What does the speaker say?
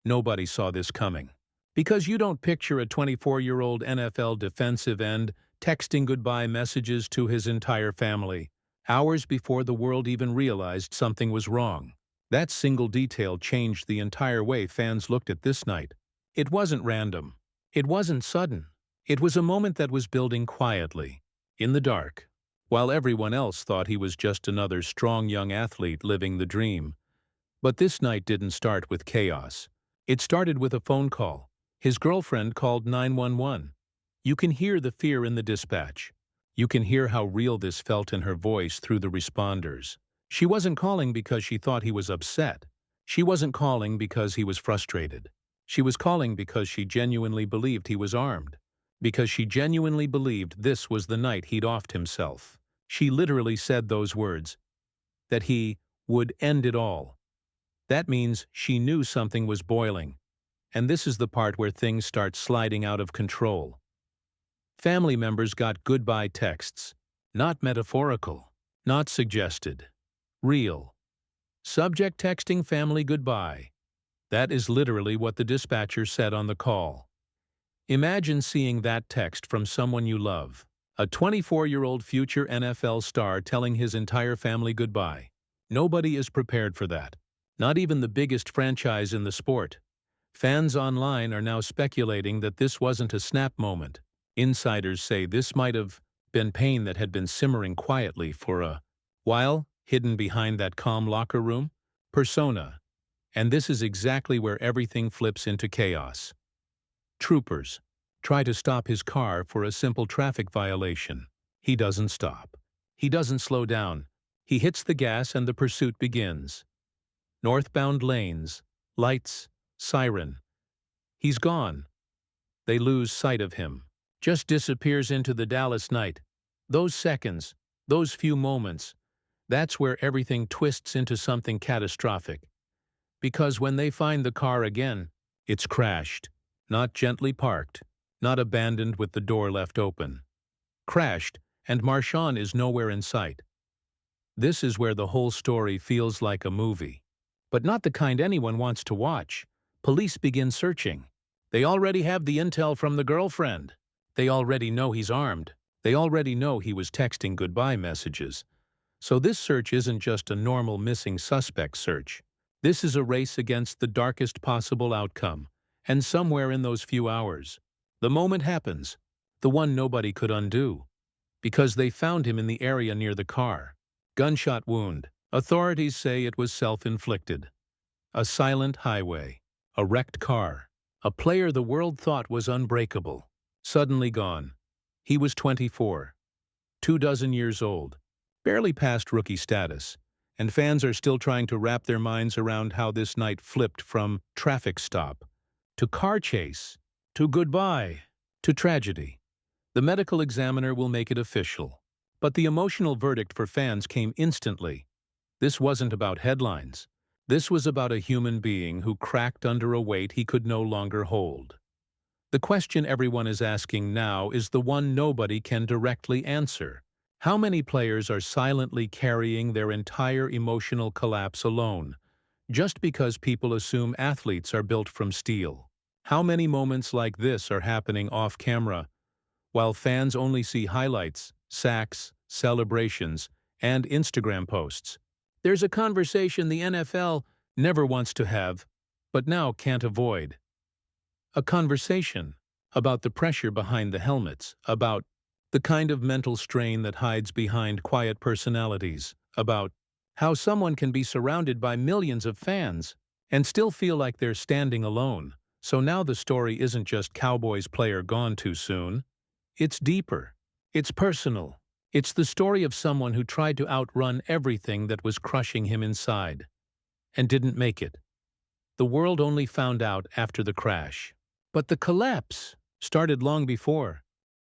Nobody saw this coming. Because you don't picture a 24-year-old NFL defensive end texting goodbye messages to his entire family, hours before the world even realized something was wrong. That single detail changed the entire way fans looked at this night. It wasn't random. It wasn't sudden. It was a moment that was building quietly, in the dark. While everyone else thought he was just another strong young athlete living the dream. But this night didn't start with chaos. It started with a phone call. His girlfriend called 911. You can hear the fear in the dispatch. You can hear how real this felt in her voice through the responders. She wasn't calling because she thought he was upset. She wasn't calling because he was frustrated. She was calling because she genuinely believed he was armed. Because she genuinely believed this was the night he'd offed himself. She literally said those words. That he would end it all. That means she knew something was boiling. And this is the part where things start sliding out of control. Family members got goodbye texts. Not metaphorical. Not suggested. Real. Subject texting family goodbye. That is literally what the dispatcher said on the call. Imagine seeing that text from someone you love. A 24-year-old future NFL star telling his entire family goodbye. Nobody is prepared for that. Not even the biggest franchise in the sport. Fans online are now speculating that this wasn't a snap moment. Insiders say this might have been pain that had been simmering quietly for a while, hidden behind that calm locker room persona. And this is exactly where everything flips into chaos. Troopers try to stop his car for a simple traffic violation. He doesn't stop. He doesn't slow down. He hits the gas and the pursuit begins. Northbound lanes, lights, siren. He's gone. They lose sight of him. Just disappears into the Dallas night. Those seconds, those few moments, that's where everything twists into something catastrophic. Because when they find the car again, it's crashed, not gently parked, not abandoned with the door left open. Crashed, and Marshawn is nowhere in sight. This is where the whole story feels like a movie. But not the kind anyone wants to watch. Police begin searching. They already have the intel from the girlfriend. They already know he's armed. They already know he was texting goodbye messages. So this search isn't just a normal missing suspect search. This is a race against the darkest possible outcome. And somewhere in those few hours, the moment happens, the one nobody could undo. Because they found him in the area near the car. Gunshot wound. Authorities say it was self-inflicted. A silent highway. A wrecked car. A player the world thought was unbreakable. Suddenly gone. He was 24. 24 years old. Barely past rookie status. And fans are still trying to wrap their minds around how this night flipped from traffic stop to car chase, to goodbye, to tragedy. The medical examiner will make it official. But the emotional verdict for fans came instantly. This wasn't about headlines. This was about a human being who cracked under a weight he could no longer hold. The question everyone is asking now is the one nobody can directly answer. How many players are silently carrying their entire emotional collapse alone, just because people assume athletes are built from steel? How many moments like this are happening off-camera, while fans only see highlights, sacks, celebrations, and Instagram posts? There's a conversation the NFL never wants to have, but now can't avoid. A conversation about the pressure behind the helmets, about the kind of mental strain that hides behind quiet personalities, about how someone can be surrounded by millions of fans and still feel like they're standing alone. So now the story isn't just Cowboys player gone too soon. It's deeper. It's personal. It's the story of someone who tried to outrun everything that was crushing him inside and didn't make it. The world only found out after the crash. But the collapse started long before.